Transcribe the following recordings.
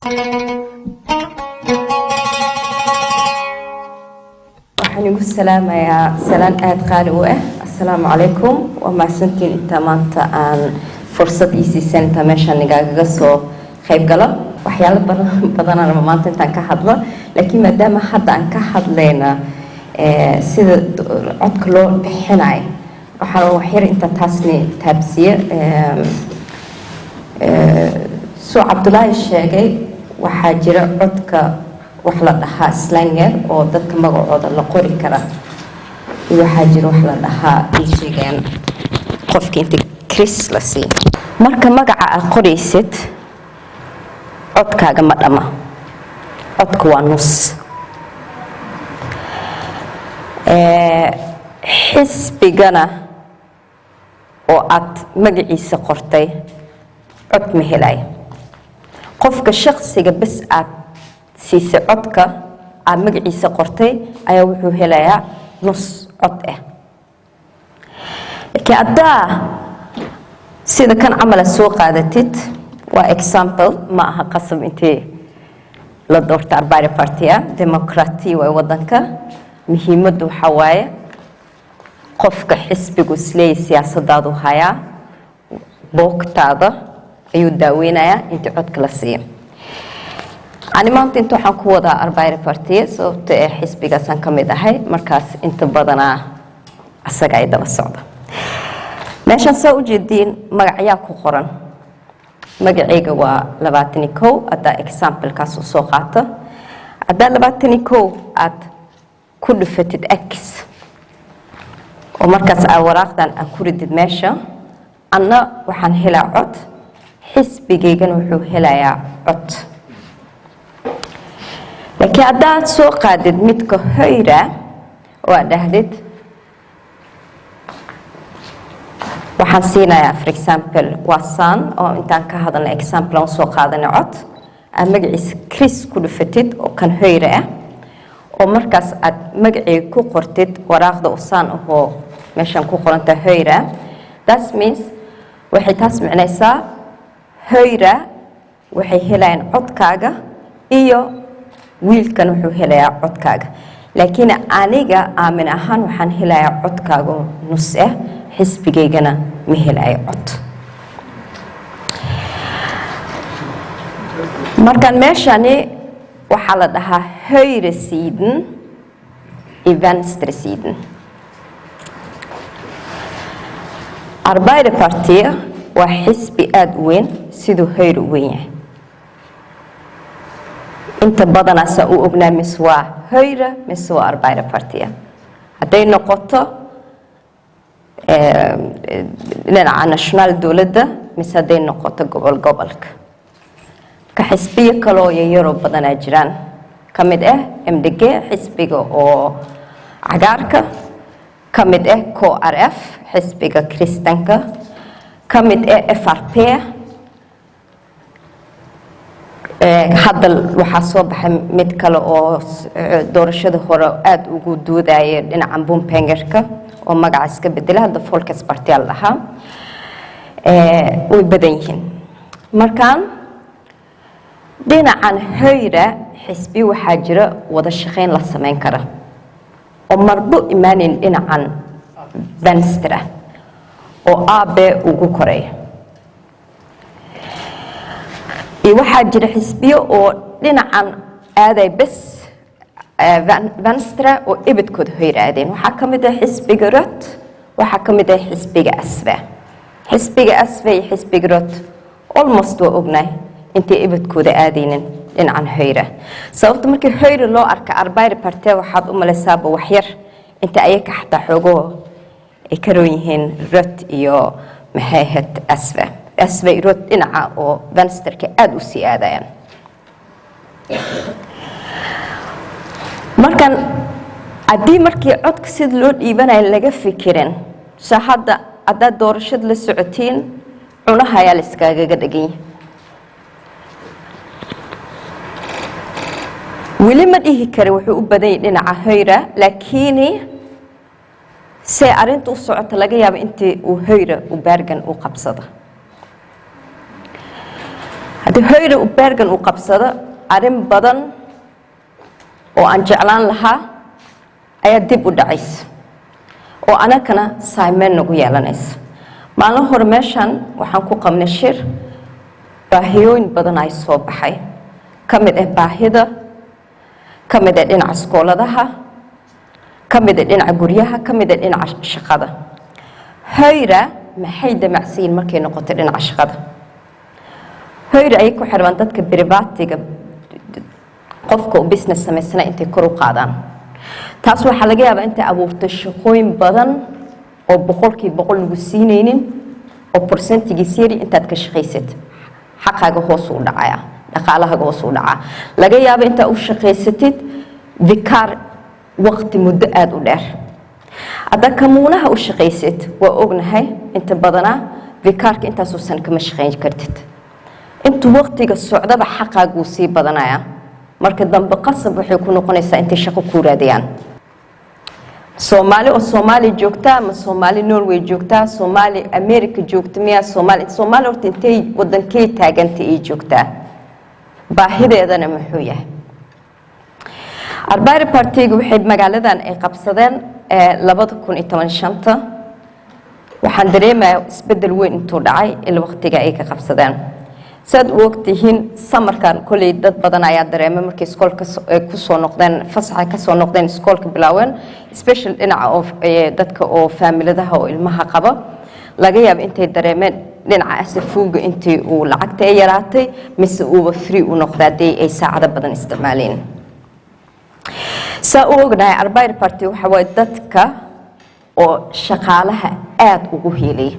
waxaan ugu salaamayaa salaan aad qaali u ah. Assalaamu calaykum. Waa mahadsantiin inta maanta aan fursad ii siiseen inta meeshaan nigaaga soo qayb galo. waxyaalo badan aan maanta intaan ka hadlo, laakiin maadaama hadda aan ka hadlayna sida codka loo bixinayo, waxaan wax yar inta taasni taabsiye soo Cabdullaahi sheegay waxaa jira codka wax la dhahaa slanger oo dadka magacooda la qori kara, iyo waxaa jira wax la dhahaa ishigan qofkii inta Chris la sii marka magaca aad qoraysid codkaaga ma dhama, codku waa nus. xisbigana oo aad magaciisa qortay cod ma helay. qofka shakhsiga bas aad siisay codka aad magaciisa qortay ayaa wuxuu helayaa nus cod ah. laakiin haddaa sida kan camal soo qaadatid, waa example ma aha qasab intee la doorto Arbaya Party Democracy way wadanka. muhiimaddu waxa waaye qofka xisbigu isleey siyaasadaadu haya boogtaada ayuu daaweynayaa inta codka la siiyo. ani maanta inta waxaan ku wadaa Arbaya Party sababtoo ah xisbigaasaan ka mid ahay, markaas inta badanaa asaga ay daba socda. meeshaan soo u jeediin magacyaa ku qoran. magacayga waa 21. haddaa example kaas soo qaato, haddaa 21 aad ku dhufatid x oo markaas aad waraaqdan aad ku ridid meesha, anna waxaan helaa cod, xisbigaygana wuxuu helayaa cod. laakiin haddaad soo qaadid midka hoyra oo aad dhahdid waxaan siinayaa for example waa saan oo intaan ka hadalna example aan soo qaadana cod, aad magaciisa Chris ku dhufatid oo kan hoyra ah, oo markaas aad magacii ku qortid waraaqda usaan oo meeshan ku qoranta hoyra. that means waxay taas macnaysaa hoyra waxay helayaan codkaaga iyo wiilkan wuxuu helayaa codkaaga. laakiin aniga aamin ahaan waxaan helayaa codkaaga nus ah, xisbigaygana ma helayo cod. markaan meeshani waxaa la dhahaa hoyra siiden iyo venstre siiden. Arbaya Party waa xisbi aad u weyn siduu hoyra u weyn yahay. inta badan asaa u ognaa mis waa hoyra mis waa Arbaya Party. hadday noqoto dhinaca national dowladda mis hadday noqoto gobolka. ka xisbiyo kale oo yaro badanaa jiraan, ka mid ah MDG xisbiga oo cagaarka, ka mid ah KRF xisbiga Kristanka, ka mid ah FRP. hadda waxaa soo baxay mid kale oo doorashada hore aad ugu doodaya dhinaca Bumpengerka oo magaca iska bedelay, hadda Folkets Party la dhahaa. way badan yihiin. markaan dhinacan hoyra xisbi waxaa jira wada shaqayn la sameyn kara oo marbo imaanin dhinacan venstre oo aabe ugu koreeya. waxaa jira xisbiyo oo dhinacan aaday bas venstre oo ibadkooda hoyra aadeen. waxaa ka mid ah xisbiga Rot, waxaa ka mid ah xisbiga SV. xisbiga SV iyo xisbiga Rot almost waa ognahay intay ibadkooda aadaynin dhinacan hoyra. sababta markii hoyra loo arka Arbaya Party waxaad u malaysaaba wax yar inta ayaga xataa xoogoo ay ka roon yihiin Rot iyo maxay ahayd SV. SV Rot dhinaca oo venstreka aad u sii aadayaan. markan haddii markii codka sida loo dhiibanayo laga fikirin, soo haddaad doorashada la socotiin cunaha ayaa la iskaagaga dhagan yahay. weli ma dhihi kari wuxuu u badan yahay dhinaca hoyra, laakiin see arrinta u socota laga yaabo intii uu hoyra u baargan u qabsada. inta hoyra u Bergen u qabsada arin badan oo aan jeclaan lahaa ayaa dib u dhacays oo anakana saamayn nagu yeelanaysa maalin hore meeshan waxaan ku qabnay shir baahiyooyin badan ay soo baxay kamid ah baahida kamid ah dhinaca iskooladaha kamid ah dhinaca guryaha kamid ah dhinaca shaqada hoyra maxay damacsiin markay noqoto dhinaca shaqada hoyra ay ku xirmaan dadka private-ga qofka business sameysana intay kor u qaadaan taas waxa laga yaabaa inta abuurto shaqooyin badan oo boqolkiiba boqol lagu siinaynin oo percentageis yari intaad ka shaqaysid xaqaaga hoos u dhacaya dhaqaalahaaga hoos u dhaca laga yaabaa inta u shaqaysatid vikar waqti muddo aad u dheer hadda kamuunaha u shaqaysid waa ognahay inta badana vikarka intaas oo san kama shaqayn kartid inta waqtiga socdaba xaqaagu sii badanaya marka dambe qasab waxay ku noqonaysaa intay shaqo ku raadiyaan Soomaali oo Soomaali joogta ama Soomaali Norway joogta Soomaali America joogta miya Soomaali horta intay wadankay taagantay ay joogta baahideedana muxuu yahay Arbari Party-gu waxay magaaladan ay qabsadeen 2015 waxaan dareemayaa isbedel weyn intuu dhacay ilaa waqtiga ay ka qabsadeen sad waqtihiin samarkan kulay dad badan ayaa dareemay markay iskoolka ku soo noqdeen fasaxa ka soo noqdeen iskoolka bilaaween special dhinaca oo dadka oo familiadaha oo ilmaha qaba laga yaabo intay dareemeen dhinaca asafuuga intii uu lacagta ay yaraatay mise uu free u noqday ay saacado badan isticmaaleen saa ognahay Arbari Party waxa way dadka oo shaqaalaha aad ugu heelay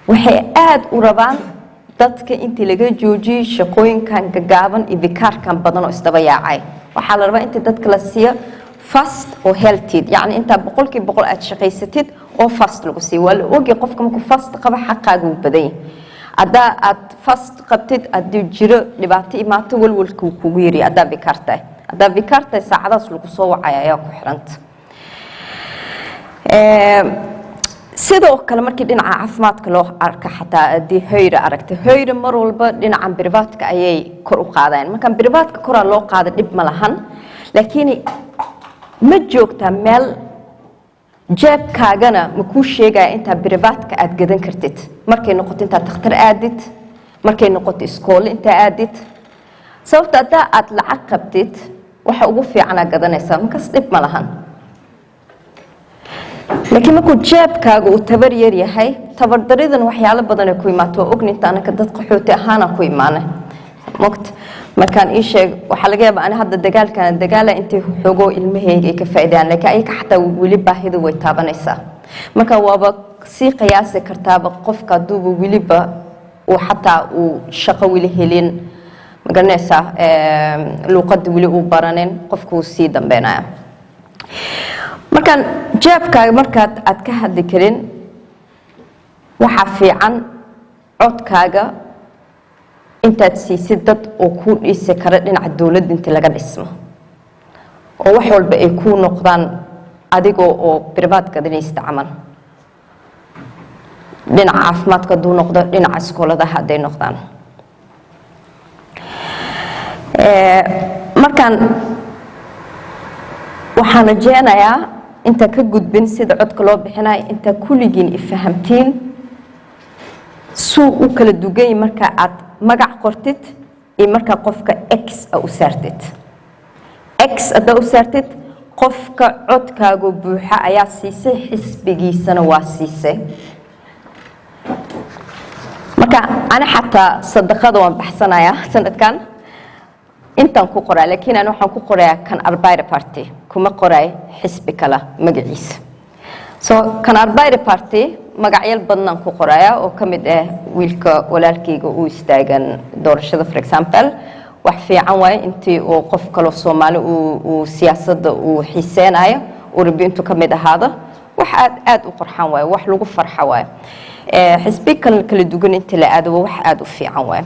waxay aad u rabaan dadka intii laga joojiyay shaqooyinkan gagaaban iyo vikarkan badan oo isdaba yaacay waxa la rabaa inta dadka la siiyo fast oo healthy yani inta boqolkiiba boqol aad shaqaysatid oo fast lagu siiyo wala ogi qofka markuu fast qaba xaqaagu badan ada aad fast qabtid aad jiro dhibaato imaato walwalku kugu yiri ada vikarta saacadaas lagu soo wacay ayaa ku xiranta sidoo kale markii dhinaca caafimaadka loo arka xataa hadii hoyra aragtay hoyra mar walba dhinaca privatka ayay kor u qaadeen marka privatka kor loo qaado dib ma lahan laakiin ma joogta meel jeebkaagana ma ku sheegaya inta privatka aad gadan kartid markay noqoto inta dhakhtar aadid markay noqoto iskool inta aadid sababta aad lacag qabtid waxa ugu fiican aad gadanaysaa markaas dib ma lahan laakiin markuu jeebkaaga uu tabar yar yahay tabardaridan waxyaalo badan ay ku imaato ogninta anaka dad qaxooti ahaana ku imaanay moqt markaan ii sheeg waxa laga yaabaa ana hadda dagaala intay xogo ilmahayga ay ka faa'iidaan laakiin ay ka xataa wili baahida way taabanaysaa marka waaba si qiyaasi kartaaba qofka duuba wiliba uu xataa uu shaqo wili helin magaranaysaa luqad wili uu baranin qofku si dambeynaya markaan jeebkaaga markaad aad ka hadli karin waxa fiican codkaaga intaad siisid dad oo ku dhisi kara dhinaca dawladda inta laga dhismo oo wax walba ay ku noqdaan adigoo oo privat gadanaysta camal dhinaca caafimaadka duu noqdo dhinaca iskooladaha haday noqdaan markaan waxaan rajeynayaa inta ka gudbin sida codka loo bixinayo inta kulligiin ifahamtiin suu u kala dugay marka aad magac qortid iyo marka qofka x u saartid x ada u saartid qofka codkaaga buuxa ayaa siisay xisbigiisana waa siisay marka ana xataa sadaqada waan baxsanayaa sanadkan intaan ku qoraa laakiin aan waxaan ku qorayaa kan Arbari Party kuma qoray xisbi kala magaciisa kan Arbari Party magacyal badan ku qoraya oo kamid ah wiilka walaalkayga uu istaagan doorashada for example wax fiican way intii oo qof kale Soomaali uu siyaasadda uu xiiseenayo oo rabintu kamid ahaada wax aad u qorxan way wax lagu farxo way xisbi kala duwan inta la aado wax aad u fiican way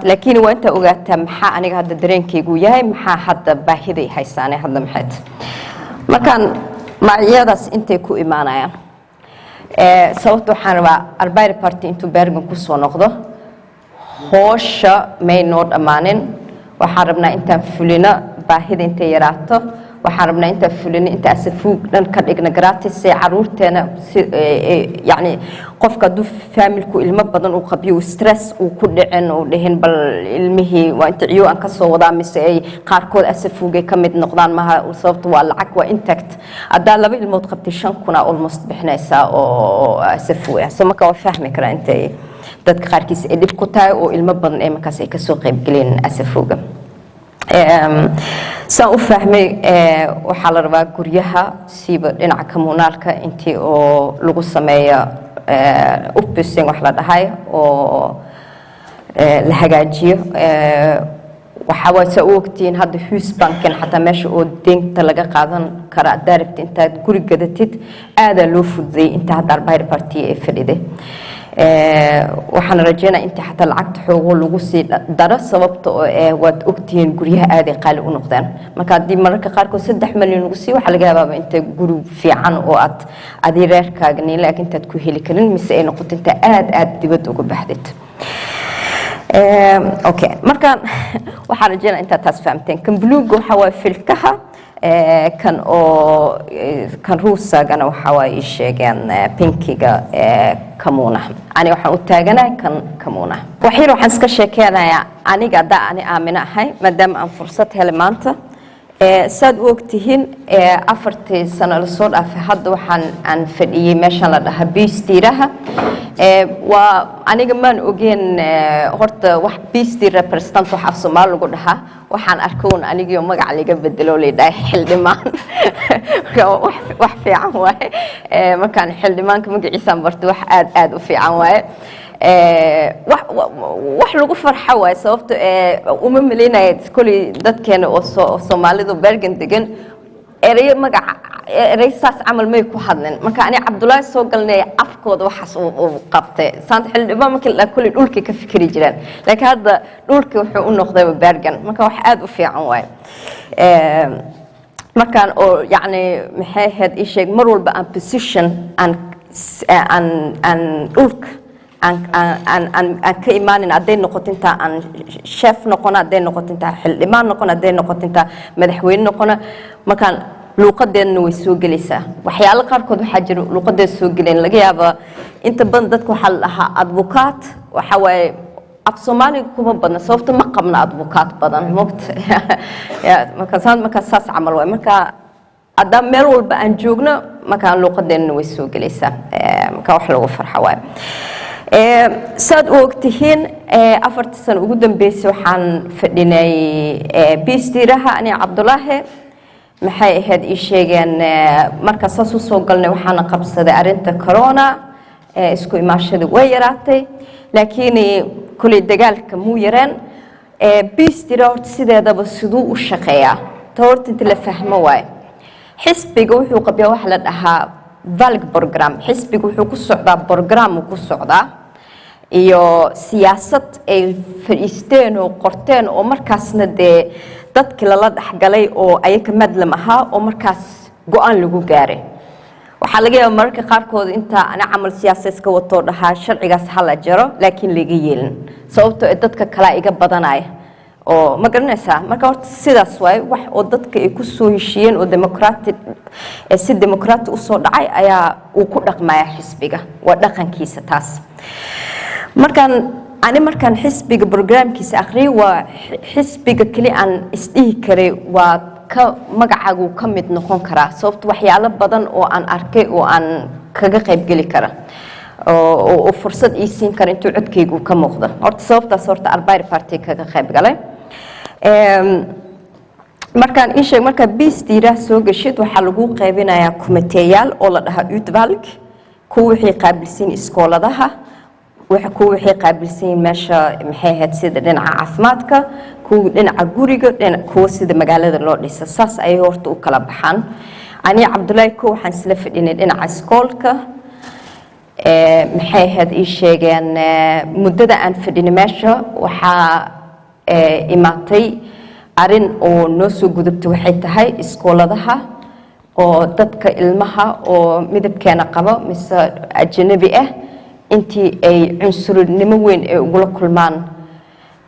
laakiin waa inta ogaataa maxaa aniga hadda dareenkaygu yahay maxaa hadda baahiday haysaanay hadda maxayd markaan magacyadaas intay ku imaanayaan sababta waxaan rabaa Arbari Party intuu Bergen ku soo noqdo hoosha may noo dhamaanin waxaan rabnaa intaan fulina baahida inta yaraato waxaan rabnaa inta fulin inta asafuug dhan ka dhigna gratis ee caruurteena yani qofka duu familku ilmo badan uu qabiyo stress uu ku dhicin oo dhahin bal ilmihii waa inta ciyo aan ka soo wadaa mise ay qaarkood asafuug ay kamid noqdaan maha sababtu waa lacag waa intact adaa laba ilmood qabtay 5,000 almost bixinaysa oo asafuug ah marka waa fahmi karaa inta dadka qaarkiis ay dib ku tahay oo ilmo badan ay markaas ay ka soo qayb galeen asafuuga saan u fahmay waxaa la rabaa guryaha siiba dhinaca komunaalka intii oo lagu sameeyo upbuilding wax la dhahay oo la hagaajiyo waxa way soo ogtiin hadda Husbanken xataa meesha oo deynta laga qaadan kara daaribta intaad guri gadatid aada loo fududay inta hadda Arbeider Party ay fadhiday waxaan rajeynaa inta xataa lacagta xoogoo lagu sii daro sababta oo waad ogtiin guryaha aad ay qaali u noqdaan marka hadii mararka qaarkood 3 milyan lagu sii waxa laga yaabaa inta guri fiican oo aad reerkaaga laakiin intaad ku heli karin mise ay noqoto inta aad dibad uga baxdid okay markaan waxaan rajeynaa inta taas fahamteen kan buluuga waxa waa filkaha kan oo kan ruusagana waxa way sheegeen pinkiga kamuuna ani waxaan u taaganahay kan kamuuna waxaan iska sheekeynayaa aniga ani aamina ahay maadaama aan fursad helay maanta saad u ogtihiin 4 sano la soo dhaafay hadda waxaan aan fadhiyay meeshan la dhahaa biistiiraha waa aniga maan ogeen horta wax biistir representant wax af Soomaali lagu dhahaa waxaan arkoon aniga magac laga bedelo leedahay xildhibaan wax fiican waaye markaan xildhibaanka magaciisa barto wax aad u fiican waaye wax lagu farxo way sababtoo uma maleynay kulli dadkeena oo Soomaalidu Bergen degan eray magac eraysaas amal may ku hadlan marka ani Cabdullaahi soo galnay afkooda waxaas uu qabtay saant xildhibaan markii la kulli dhulka ka fikiri jireen laakiin hadda dhulka wuxuu u noqday Bergen marka wax aad u fiican way markaan oo yani maxay ahayd isheeg mar walba aan position aan dhulka aan ka imaanin aday noqoto inta aan chef noqon aday noqoto inta xildhibaan noqon aday noqoto inta madaxweyne noqon markaan luqadeena way soo galaysaa waxyaalo qaarkood waxa jira luqadeed soo galeen laga yaabo inta badan dadku waxa la dhahaa advocaat waxa way af Soomaaliga kuma badna sababta ma qabna advocaat badan moqta marka saas amal way marka ada meel walba aan joogno marka luqadeena way soo galaysaa marka wax lagu farxo way saad u ogtihiin 4 sano ugu dambeysay waxaan fadhinay biistiiraha ani Cabdullaahi maxay ahayd ii sheegeen marka saas u soo galnay waxaan qabsaday arinta corona isku imaashada way yaraatay laakiin kulli dagaalka muu yareen biistiira horta sideedaba sidoo u shaqeeyaa toorta inta la fahmo waay xisbiga wuxuu qabiyaa wax la dhahaa valg program xisbiga wuxuu ku socdaa program ku socdaa iyo siyaasad ay fariisteen oo qorteen oo markaasna dadkii la dhaxgalay oo ayaka madlam ahaa oo markaas go'aan lagu gaaray waxa laga yaabaa marka qaarkood inta ana amal siyaasadeed ka wato dhahaa sharcigaas hal jaro laakiin laga yeelin sababtoo dadka kala iga badanay oo ma garanaysaa marka horta sidaas way wax oo dadka ay ku soo heshiyeen oo si demokrati u soo dhacay ayaa uu ku dhaqmaya xisbiga waa dhaqankiisa taas markaan xisbiga programkiisa akhriyo waa xisbiga kali aan isdhihi karay waa ka magacaagu ka mid noqon karaa sababtoo waxyaalo badan oo aan arkay oo aan kaga qayb gali kara oo fursad ii siin kara intuu codkaygu ka muuqdo horta sababtaas horta Arbeider Party kaga qayb galay markaan ii sheeg marka biistiira soo gashid waxa lagu qaybinayaa komiteeyaal oo la dhahaa Utvalg kuwa wixii qaabilsan iskooladaha waxa kuwa wixii qaabilsan meesha maxay ahayd sida dhinaca caafimaadka kuwa dhinaca guriga kuwa sida magaalada loo dhiso saas ay horta u kala baxaan ani Cabdullaahi ko waxaan isla fadhinay dhinaca iskoolka maxay ahayd ii sheegeen muddada aan fadhinay meesha waxa imaatay arin oo noo soo gudubtay waxay tahay iskooladaha oo dadka ilmaha oo midabkeena qaba mise ajnabi ah intii ay cunsurinimo weyn ay ugu kulmaan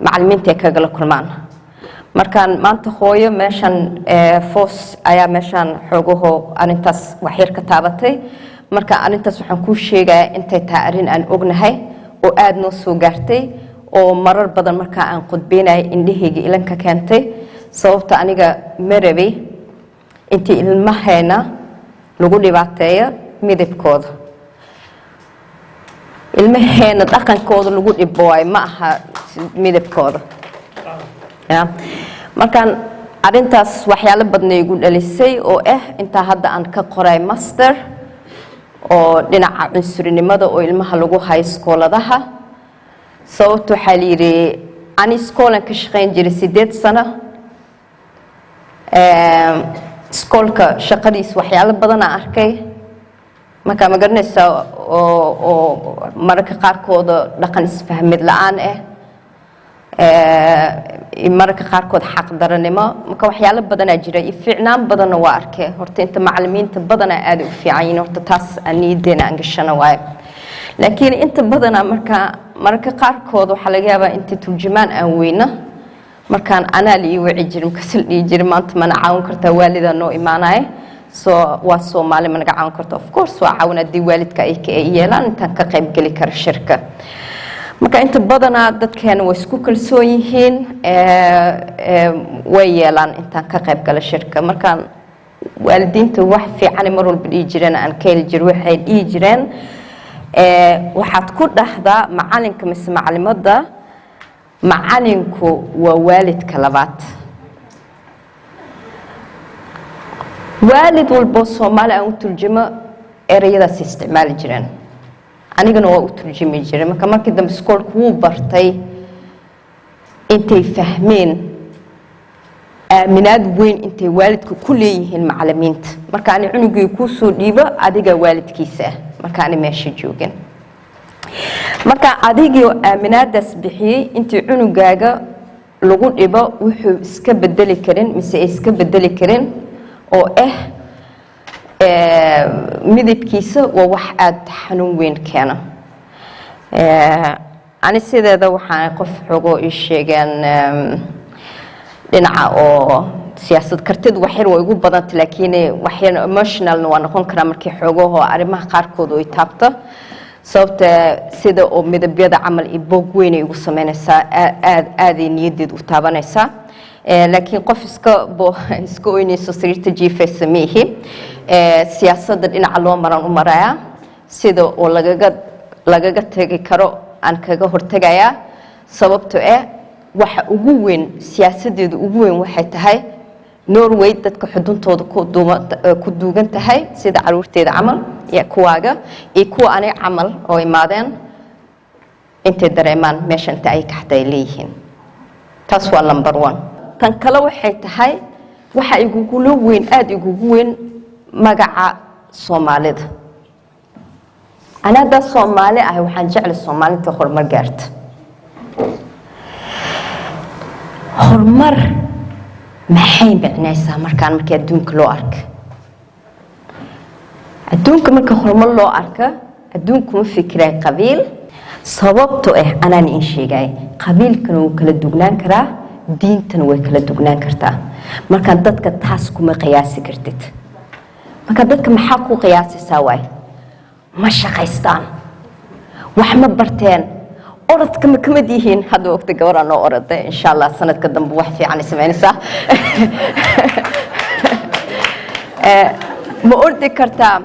macallimiinta ay kaga la kulmaan markaan maanta hooyo meeshan foos ayaa meeshan xogaho arintaas wax yar ka taabatay marka arintaas waxaan ku sheegayaa intay tahay arin aan ognahay oo aad noo soo gaartay oo marar badan marka aan qodbeenay indhahayga ilanka keentay sababta aniga marabi intii ilmaheena lagu dhibaateeyo midabkooda ilmaheena dhaqankooda lagu dhibooy ma aha midabkooda markaan arintaas waxyaalo badan igu dhalisay oo inta hadda aan ka qoray master oo dhinaca cunsurinimada oo ilmaha lagu hayo iskooladaha sababta waxaa la yidhi ani iskoolan ka shaqayn jiray 8 sano iskoolka shaqadiis waxyaalo badan aan arkay marka ma garanaysaa oo mararka qaarkooda dhaqan isfahmid la'aan mararka qaarkood xaq daranimo marka waxyaalo badan jira fiicnaan badan waa arkay horta inta macallimiinta badan aad u fiican yihiin horta taas aniideena aan gashana waay laakiin inta badan mararka qaarkood waxa laga yaabaa inta turjumaan aan weyna markaan anaa la wici jirin kasal dhigi jirin maanta mana caawin kartaa waalida noo imaanay soo waa Soomaali ma naga caawin kartaa of course waa caawinadii waalidka ay ka yeelaan intaan ka qayb gali kara shirka marka inta badan dadkeena way isku kalsoon yihiin way yeelaan intaan ka qayb gala shirka markaan waalidiinta wax fiican mar walba dhigi jireen aan ka heli jiray waxay dhigi jireen waxaad ku dhaxdaa macalinka mise macallimada macalinku waa waalidka labaad waalid walba Soomaali aan u turjumo erayadaas isticmaali jireen anigana waa u turjumi jiray markii dambe iskoolku wuu bartay intay fahmeen aaminaad weyn intay waalidku ku leeyihiin macallimiinta marka aan cunugii ku soo dhiibo adiga waalidkiisa marka aan meesha joogin marka adigii aaminaadaas bixiyay intii cunugaaga lagu dhibo wuxuu iska bedeli karin mise iska bedeli karin oo midabkiisa waa wax aad xanuun weyn keena ani sideeda waxaan qof xogo ii sheegeen dhinaca oo siyaasad kartid wax yar way ugu badantay laakiin wax yar emotional waa noqon kara markii xogaho arimaha qaarkood oo taabto sababta sida oo midabyada camal iyo boog weyn ay ugu sameynaysaa aad niyadeed u taabanaysaa laakiin qof iska oynayso sariirta jiifaysa miihi siyaasadda dhinaca loo maran u maraya sida oo lagaga tagi karo aan kaga hortagayaa sababtoo waxa ugu weyn siyaasadeedu ugu weyn waxay tahay Norway dadka xuduntooda ku duugan tahay sida caruurteeda camal iyo kuwaaga iyo kuwa aanay camal oo imaadeen intay dareemaan meesha inta ay ka xaday leeyihiin taas waa number 1 tan kale waxay tahay waxa igugu weyn aad igugu weyn magaca Soomaalida ana da Soomaali ah waxaan jecel Soomaalinta horumar gaarto horumar maxay macnaysaa markii adduunka loo arko adduunka marka horumar loo arko adduunku ma fikiray qabiil sababtoo anaan in sheegay qabiilkan uu kala dugnaan karaa diintan way kala dugnaan kartaa marka dadka taas kuma qiyaasi kartid marka dadka maxaa ku qiyaasaysaa waay ma shaqaystaan wax ma barteen orodka ma kamid yihiin hadda waqti gabar aan oroday insha Allah sanadka dambe wax fiican sameynaysaa ma ordi kartaa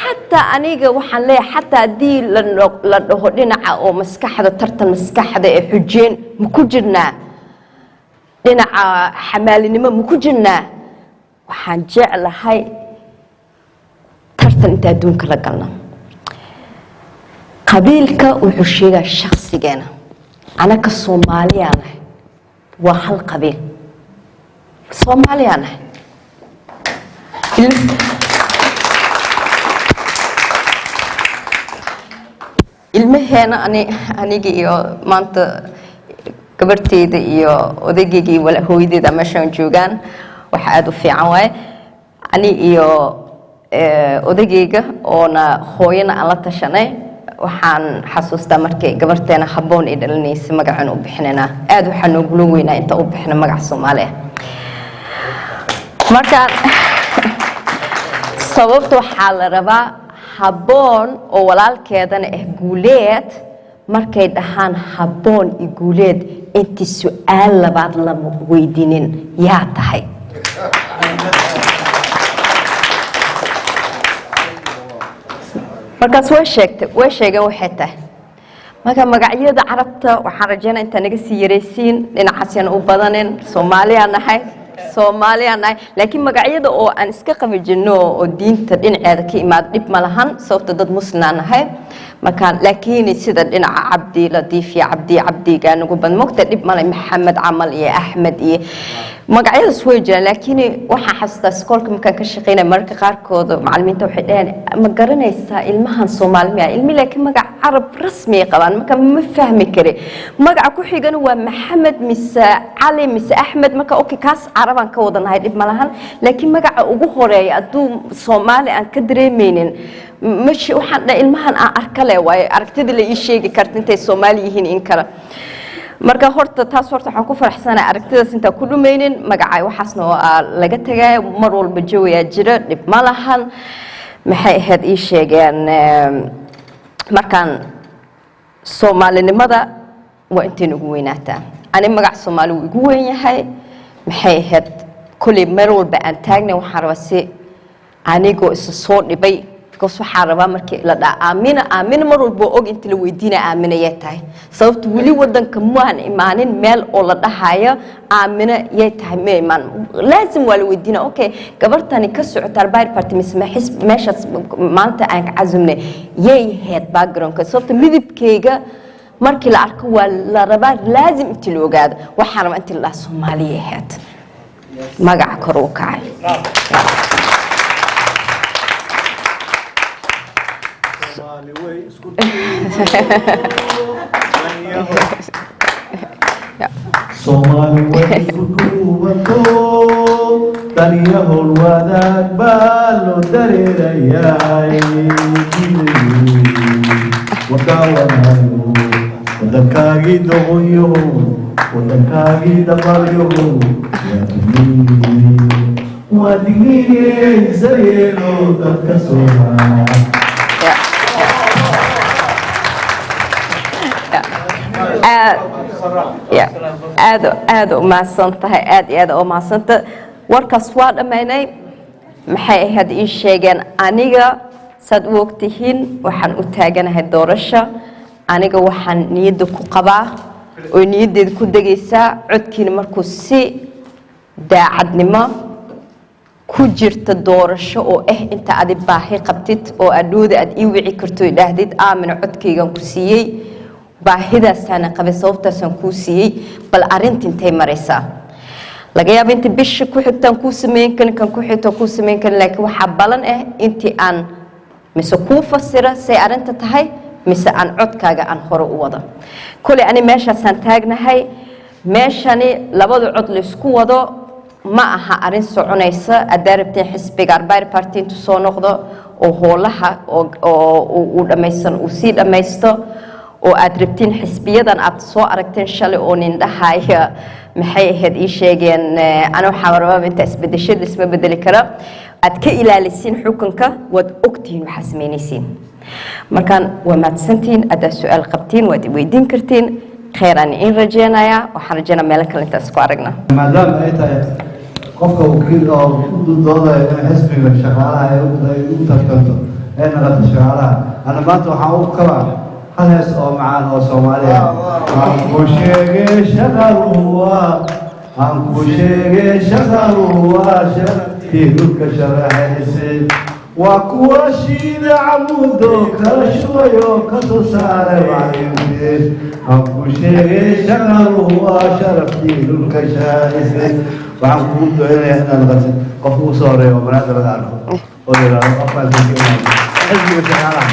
حتى أنيجا وحنلاقي حتى دي لهدينا أو مسكحة ترتن مسكحة حجين مكوجنا لنا حمالين ما مكوجنا وحنجعل هاي ترتن تدون كرجلنا قبيلك وحشية الشخص جانا أنا كصومالي أنا وحل قبيل صومالي أنا ilmaheena aniga iyo maanta gabarteeda iyo odaygayga wala hooyadeeda meeshan joogan waxa aad u fiican waay ani iyo odaygayga oona hooyana aan la tashanay waxaan xasuustaa markii gabarteena haboon ay dhalanaysay magacaan u bixinayna aad waxaan ugu weynaa inta u bixina magac Soomaali marka sababta waxaa la rabaa haboon oo walaalkeedana guuleed markay dhahaan haboon iyo guuleed intii su'aal labaad la weydiinin yaa tahay markaas way sheegeen waxay tahay marka magacyada carabta waxaan rajaynaa inta naga sii yareysiin dhinacaasina u badanin Soomaaliya nahay laakiin magacyada oo aan iska qabajino oo diinta dhinaceeda ka imaad dib ma lahan sababta dad muslimaan nahay marka laakiin sida dhinaca Cabdi Latiif iyo Cabdi gaan ugu bad mogta dib ma leh Maxamed Camal iyo Axmed iyo magacyada soo jiraan laakiin waxa xasuustaa iskoolka markaan ka shaqeynay marka qaarkood macallimiinta waxay dhaheen ma garanaysaa ilmahan Soomaaliya ilmi laakiin magac carab rasmi qabaan marka ma fahmi kare magaca ku xigana waa Maxamed mise Cali mise Axmed marka okay kaas caraban ka wadanahay dib ma lahan laakiin magaca ugu horeeya aduu Soomaali aan ka dareemeynin ماشي وحنا المهن أركله وأركتدي اللي يشيء كرت أنت الصومالي هين إن كلا مركا هرت تصورت حنكون فرح سنة أركتدي أنت كله مينين مجاعي وحسنه لقيت جاي مرول بجوي أجرد بملحن محي هاد إيشيء جان مركان صومالي لماذا وأنت نقويناته أنا مجاع صومالي وقوين هاي محي هاد كل مرول بأنتاجنا وحراسي أنا جو الصوت نبي كوسو حاربا مركي لا آمين مرول بوق أنت لو يدينا آمين يتاي صوت ولي ودن كمان إيمانين مال ولا دهايا آمين يتاي ما إيمان لازم ولو يدينا أوكي قبرتني كسر ترباير بارتي مسمى حسب ماشى مالته أنك عزمني هاد باكجراوند كصوت مذب كيجا مركي العرق ولا ربا لازم أنت لو قاعد وحرم أنت الله صومالية هاد ما قاعد كروكاي Somali way kuduwato taniyahu wadaag baalo dareerayay wadawanayo wadankaagii doqoyo wadankaagii dhaqaalyo wadigniye zayeelo dadka Soomaali aad uma santahay aad uma santa warkaas waa dhameynay maxay ahayd ii sheegeen aniga sad waqtihiin waxaan u taaganahay doorasho aniga waxaan niyada ku qabaa oo niyadeed ku dagaysaa codkiina markuu si daacadnimo ku jirta doorasho oo inta aad baahi qabtid oo adooda aad ii wici karto ilaahdid aamin codkaygan ku siiyay baahidaasana qabay sababtaasaan ku siiyay bal arinta intay maraysaa laga yaabo inta bish ku xigtaan ku sameeyeen kan ku xigto ku sameeyeen kan laakiin waxa balan intii aan mise ku fasira say arinta tahay mise aan codkaaga aan hore u wado kulli ani meeshaasaan taagnahay meeshani labada cod la isku wado ma aha arin soconaysa adarabteen xisbiga Arbay Party intu soo noqdo oo hoolaha oo uu dhameysan uu si dhameysto oo aad rabtiin xisbiyadan aad soo aragteen shalay oo nin dhahaya maxay ahayd ii sheegeen ana waxa rabaa inta isbedeshada isma bedeli kara aad ka ilaalisin xukunka wad ogtiin waxa sameynaysiin markaan waa maadsantiin aad su'aal qabtiin wad weydiin kartiin khayran in rajeynaya waxaan rajeynaa meel kale inta isku aragna maadaama ay tahay qofka uu kiil oo doodayo xisbiga shaqaalaha ay u tartanto naqada shaqaalaha ana maanta waxaan u qabaa هذا سؤال معنا وسوماليا أنكو شيء شغلوا أنكو شيء شغلوا شرتيك شرحيسي وكواشيد عمودو كشويو كسوسار بعيني أنكو شيء شغلوا شرتيك شرحيسي وعنكو دعينا هنا الغسل قفو صوري ومنادر العرب وذي أفضل بكينا حزب الشغالة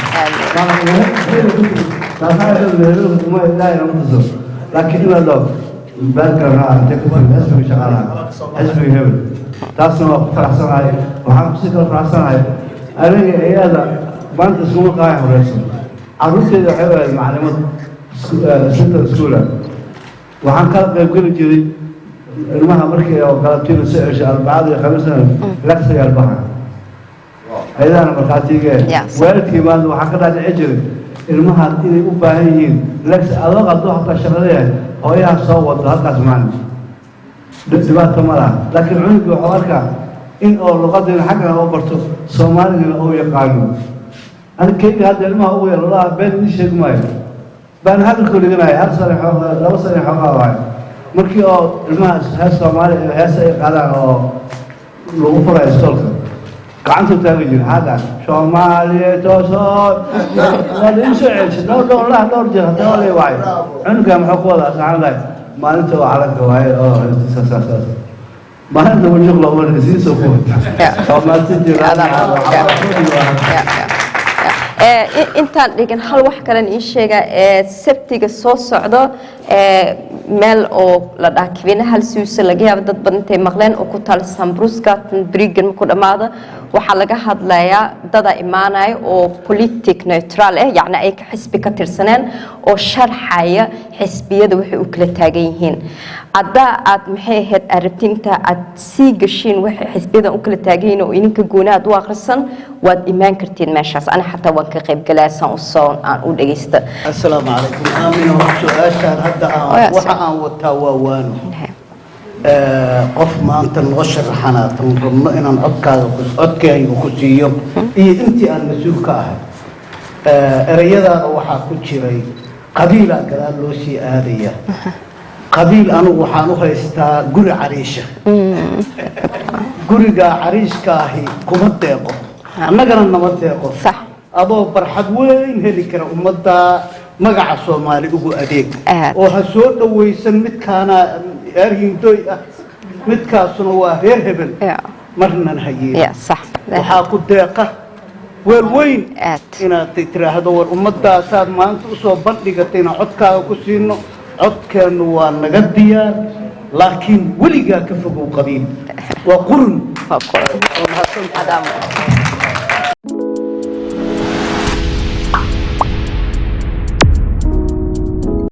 لكن لو بالكر راح تكبر اسمه شغالة اسمه هبل تاسمه فرحسن هاي وحنا بسيطة فرحسن هاي أنا هذا ما أنت سوق قاعد ورسم عروسي حلوة المعلمات سنتر سكولا وعن كان قبل جري المها مركي أو قلبتين سعش أربعة خمسة لكسي أربعة هذا أنا مرخاتي جاي والدي ما له حكنا الأجر المها تيجي أباهين لكس الله قدوه حتى شغليه هو يا صوت هذا زمان دبات مرة لكن عندي حوارك إن أو لغة حكنا أو برتو سومالي أو يقالون أنا كيف هذا المها هو الله بين نشيك ماي بان هذا كل جناي هذا صار حقا لو صار حقا واي مركي أو المها هالسومالي هالسيقالة أو لغفرة يستولك كعنت تاجين هذا شمالي توصل لا ينسعش دور لا دور جه دور واي عنك محقوق أسعد ما أنت على كواي استساس ما أنت وجه الله ولا نسيت سكوت ما تجي intaan dhigan hal wax kalen ii sheega sabtiga soo socdo meel oo la dhaakibina hal suusa laga yaabo dad badan intay maqleen oo ku taal Sambruska Brigham ku dhamaada waxa laga hadlayaa dad imaanay oo politic neutral yaani ay xisbi ka tirsaneen oo sharxaya xisbiyada waxay u kala taagan yihiin aad maxay ahayd arrinta aad sii gashin waxay xisbiyada u kala taagan yihiin oo idinka goonaad u akhrisan waad imaan kartiin meeshaas ana xataa waan ka qayb galaasan u soo aan u dhageysta assalaamu calaykum aamin su'aashan hadda waxa aan wataa waa waano qof maanta noo sharaxanaa tan rabno inaan codkaaga ku siiyo iyo intii aan mas-uul ka ahay erayadaana waxaa ku jiray qabiilaa gadaal loo sii aadaya qabiil anugu waxaan u haystaa guri cariisha guriga cariishka ahi kuma deeqo annagana nama deeqo adoo barxad weyn heli kara ummadda magaca Soomaali ugu adeeg oo ha soo dhaweysan midkaana erhindoy ah midkaasuna waa reer hebel marnan hayeen waxaa ku deeqa weel weyn inaad tiraahdo war ummadaasaad maanta u soo bandhigatayna codkaaga ku siino codkeenu waa naga diyaar laakiin weligaa ka fogow qabiil waa qurun